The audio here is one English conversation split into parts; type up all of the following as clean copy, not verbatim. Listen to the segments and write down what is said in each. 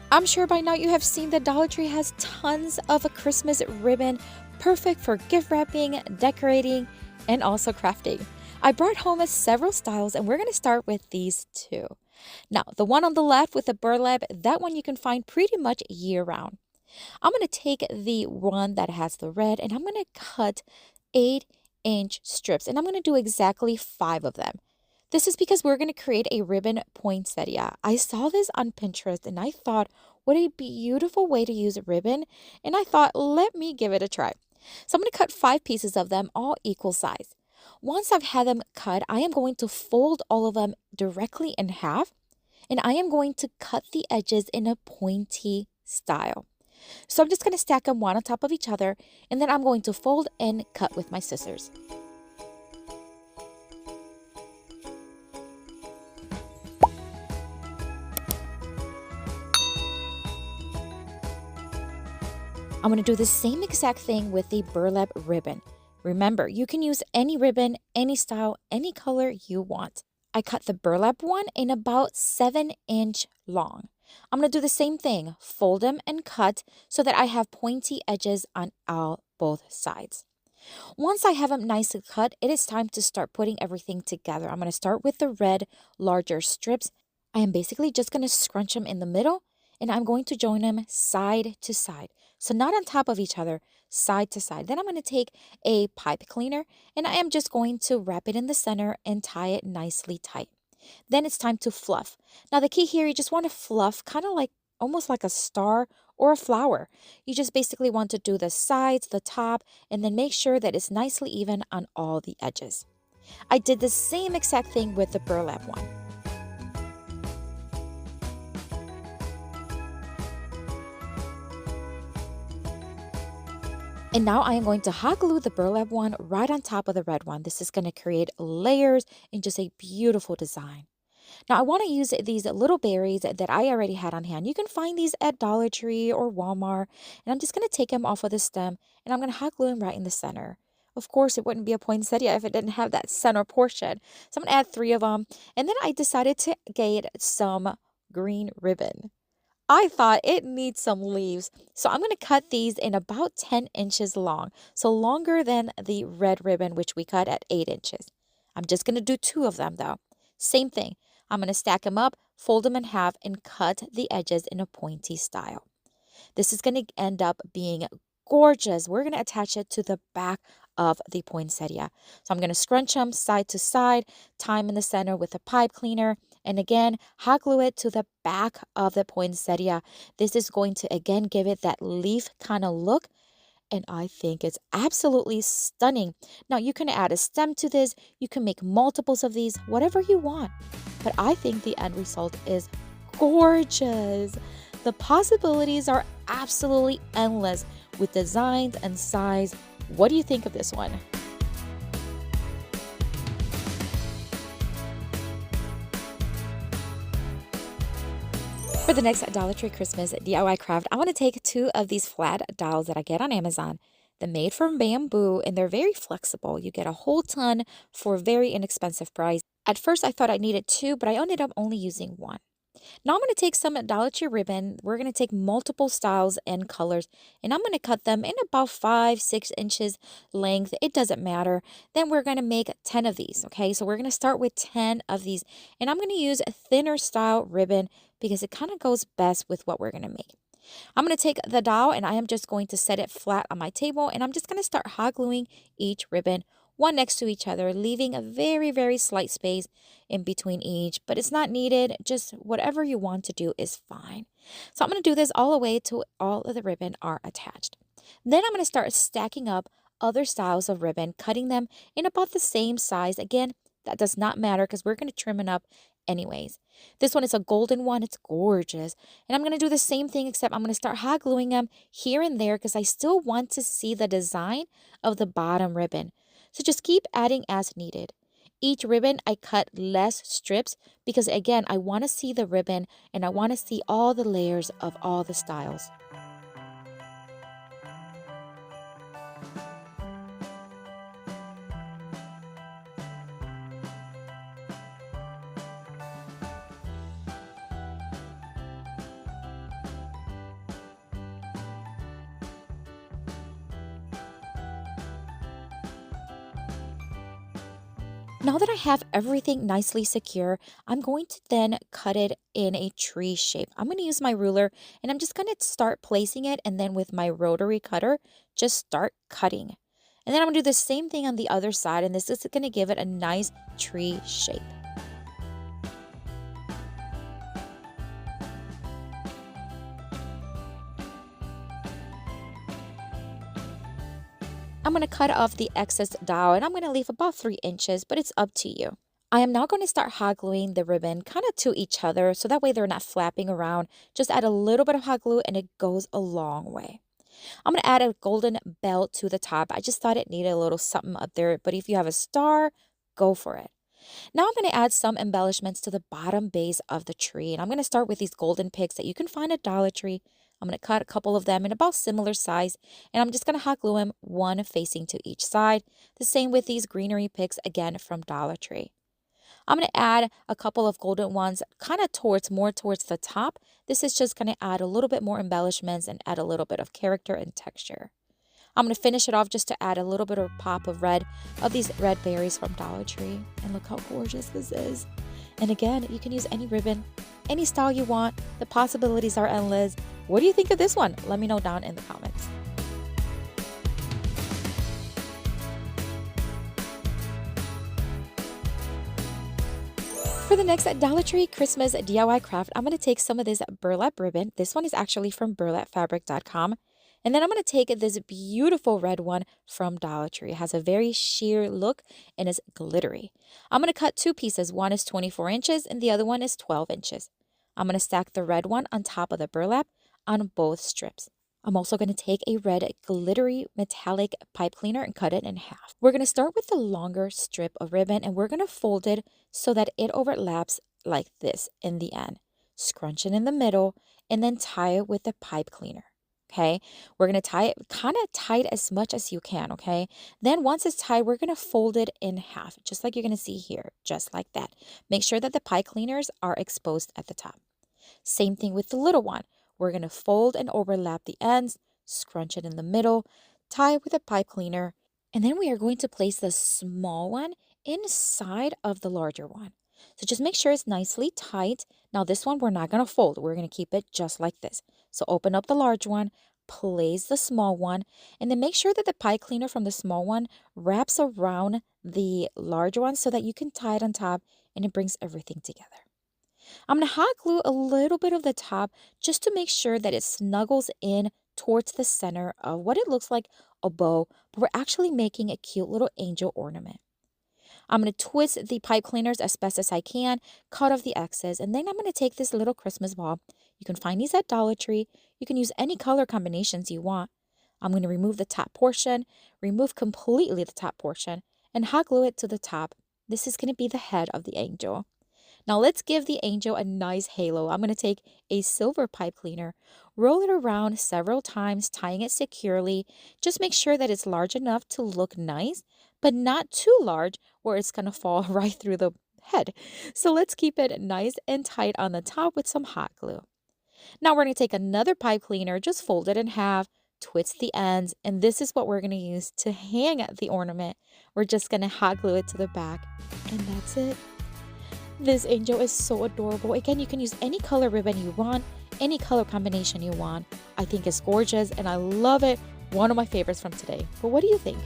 I'm sure by now you have seen that Dollar Tree has tons of a Christmas ribbon, perfect for gift wrapping, decorating, and also crafting. I brought home several styles and we're going to start with these two. Now, the one on the left with the burlap, that one you can find pretty much year round. I'm going to take the one that has the red and I'm going to cut 8-inch strips and I'm going to do exactly 5 of them. This is because we're going to create a ribbon poinsettia. I saw this on Pinterest and I thought, what a beautiful way to use a ribbon. And I thought, let me give it a try. So I'm going to cut 5 pieces of them, all equal size. Once I've had them cut, I am going to fold all of them directly in half. And I am going to cut the edges in a pointy style. So I'm just going to stack them one on top of each other. And then I'm going to fold and cut with my scissors. I'm going to do the same exact thing with the burlap ribbon. Remember, you can use any ribbon, any style, any color you want. I cut the burlap one in about 7-inch long. I'm going to do the same thing, fold them and cut so that I have pointy edges on both sides. Once I have them nicely cut, it is time to start putting everything together. I'm going to start with the red, larger strips. I am basically just going to scrunch them in the middle and I'm going to join them side to side. So not on top of each other, side to side. Then I'm going to take a pipe cleaner and I am just going to wrap it in the center and tie it nicely tight. Then it's time to fluff. Now the key here, you just want to fluff kind of like almost like a star or a flower. You just basically want to do the sides, the top, and then make sure that it's nicely even on all the edges. I did the same exact thing with the burlap one. And now I am going to hot glue the burlap one right on top of the red one. This is going to create layers and just a beautiful design. Now I want to use these little berries that I already had on hand. You can find these at Dollar Tree or Walmart. And I'm just going to take them off of the stem and I'm going to hot glue them right in the center. Of course, it wouldn't be a poinsettia if it didn't have that center portion. So I'm going to add 3 of them. And then I decided to get some green ribbon. I thought it needs some leaves. So I'm going to cut these in about 10 inches long. So longer than the red ribbon, which we cut at 8 inches. I'm just going to do 2 of them though. Same thing. I'm going to stack them up, fold them in half, and cut the edges in a pointy style. This is going to end up being gorgeous. We're going to attach it to the back of the poinsettia. So I'm going to scrunch them side to side, tie them in the center with a pipe cleaner, and again, hot glue it to the back of the poinsettia. This is going to again give it that leaf kind of look. And I think it's absolutely stunning. Now you can add a stem to this. You can make multiples of these, whatever you want. But I think the end result is gorgeous. The possibilities are absolutely endless with designs and size. What do you think of this one? For the next Dollar Tree Christmas DIY craft, I want to take 2 of these flat dolls that I get on Amazon. They're made from bamboo and they're very flexible. You get a whole ton for a very inexpensive price. At first, I thought I needed 2, but I ended up only using 1. Now I'm going to take some Dollar Tree ribbon. We're going to take multiple styles and colors, and I'm going to cut them in about 5-6 inches length. It doesn't matter. Then we're going to make 10 of these, okay? So we're going to start with 10 of these, and I'm going to use a thinner style ribbon because it kind of goes best with what we're going to make. I'm going to take the doll, and I am just going to set it flat on my table, and I'm just going to start hot gluing each ribbon one next to each other, leaving a very, very slight space in between each, but it's not needed. Just whatever you want to do is fine. So I'm going to do this all the way till all of the ribbon are attached. Then I'm going to start stacking up other styles of ribbon, cutting them in about the same size. Again, that does not matter because we're going to trim it up anyways. This one is a golden one. It's gorgeous. And I'm going to do the same thing, except I'm going to start hot gluing them here and there because I still want to see the design of the bottom ribbon. So just keep adding as needed. Each ribbon I cut less strips because again, I want to see the ribbon and I want to see all the layers of all the styles. Now that I have everything nicely secure, I'm going to then cut it in a tree shape. I'm going to use my ruler and I'm just going to start placing it, and then with my rotary cutter, just start cutting. And then I'm going to do the same thing on the other side, and this is going to give it a nice tree shape. I'm going to cut off the excess dowel and I'm going to leave about 3 inches, but it's up to you. I am now going to start hot gluing the ribbon kind of to each other so that way they're not flapping around. Just add a little bit of hot glue and it goes a long way. I'm going to add a golden bell to the top. I just thought it needed a little something up there, but if you have a star, go for it. Now I'm going to add some embellishments to the bottom base of the tree, and I'm going to start with these golden picks that you can find at Dollar Tree. I'm going to cut a couple of them in about similar size, and I'm just going to hot glue them one facing to each side. The same with these greenery picks, again from Dollar Tree. I'm going to add a couple of golden ones kind of more towards the top. This is just going to add a little bit more embellishments and add a little bit of character and texture. I'm going to finish it off just to add a little bit of pop of red of these red berries from Dollar Tree. And look how gorgeous this is. And again, you can use any ribbon, any style you want. The possibilities are endless. What do you think of this one? Let me know down in the comments. For the next Dollar Tree Christmas DIY craft, I'm going to take some of this burlap ribbon. This one is actually from burlapfabric.com. And then I'm going to take this beautiful red one from Dollar Tree. It has a very sheer look and is glittery. I'm going to cut 2 pieces. One is 24 inches and the other one is 12 inches. I'm going to stack the red one on top of the burlap on both strips. I'm also going to take a red glittery metallic pipe cleaner and cut it in half. We're going to start with the longer strip of ribbon and we're going to fold it so that it overlaps like this in the end. Scrunch it in the middle and then tie it with the pipe cleaner. Okay, we're going to tie it kind of tight as much as you can. Okay, then once it's tied, we're going to fold it in half, just like you're going to see here, just like that. Make sure that the pipe cleaners are exposed at the top. Same thing with the little one. We're going to fold and overlap the ends, scrunch it in the middle, tie it with a pipe cleaner, and then we are going to place the small one inside of the larger one. So just make sure it's nicely tight. Now this one we're not going to fold. We're going to keep it just like this. So open up the large one, place the small one, and then make sure that the pipe cleaner from the small one wraps around the large one so that you can tie it on top and it brings everything together. I'm going to hot glue a little bit of the top just to make sure that it snuggles in towards the center of what it looks like a bow, but we're actually making a cute little angel ornament. I'm going to twist the pipe cleaners as best as I can, cut off the excess, and then I'm going to take this little Christmas ball. You can find these at Dollar Tree. You can use any color combinations you want. I'm going to remove the top portion, remove completely the top portion, and hot glue it to the top. This is going to be the head of the angel. Now let's give the angel a nice halo. I'm going to take a silver pipe cleaner, roll it around several times, tying it securely. Just make sure that it's large enough to look nice, but not too large where it's going to fall right through the head. So let's keep it nice and tight on the top with some hot glue. Now we're going to take another pipe cleaner, just fold it in half, twist the ends, and this is what we're going to use to hang the ornament. We're just going to hot glue it to the back, and that's it. This angel is so adorable. Again, you can use any color ribbon you want, any color combination you want. I think it's gorgeous and I love it. One of my favorites from today. But what do you think?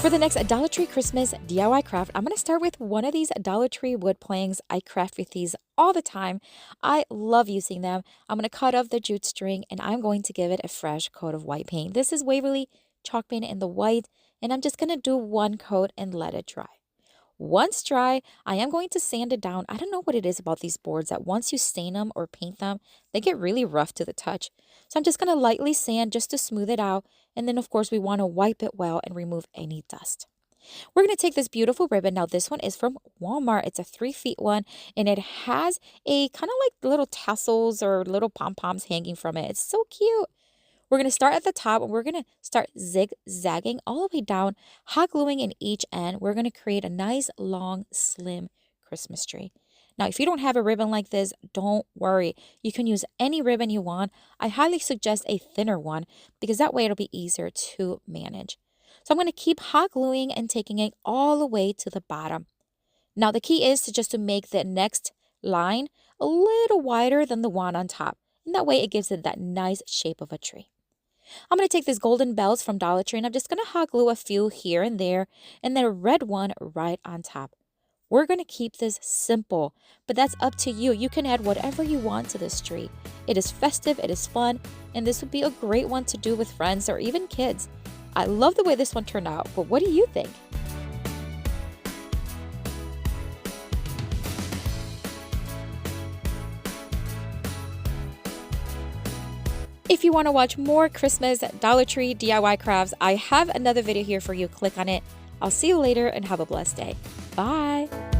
For the next Dollar Tree Christmas DIY craft, I'm going to start with one of these Dollar Tree wood planks. I craft with these all the time. I love using them. I'm going to cut off the jute string and I'm going to give it a fresh coat of white paint. This is Waverly chalk paint in the white, and I'm just going to do one coat and let it dry. Once dry, I am going to sand it down. I don't know what it is about these boards that once you stain them or paint them, they get really rough to the touch. So I'm just going to lightly sand just to smooth it out. And then, of course, we want to wipe it well and remove any dust. We're going to take this beautiful ribbon. Now, this one is from Walmart. It's a 3-feet one, and it has a kind of like little tassels or little pom-poms hanging from it. It's so cute. We're going to start at the top and we're going to start zigzagging all the way down, hot gluing in each end. We're going to create a nice, long, slim Christmas tree. Now, if you don't have a ribbon like this, don't worry. You can use any ribbon you want. I highly suggest a thinner one because that way it'll be easier to manage. So I'm going to keep hot gluing and taking it all the way to the bottom. Now, the key is to make the next line a little wider than the one on top. And that way it gives it that nice shape of a tree. I'm going to take these golden bells from Dollar Tree and I'm just going to hot glue a few here and there and then a red one right on top. We're going to keep this simple, but that's up to you. You can add whatever you want to this tree. It is festive, it is fun, and this would be a great one to do with friends or even kids. I love the way this one turned out, but what do you think? If you want to watch more Christmas Dollar Tree DIY crafts, I have another video here for you. Click on it. I'll see you later and have a blessed day. Bye.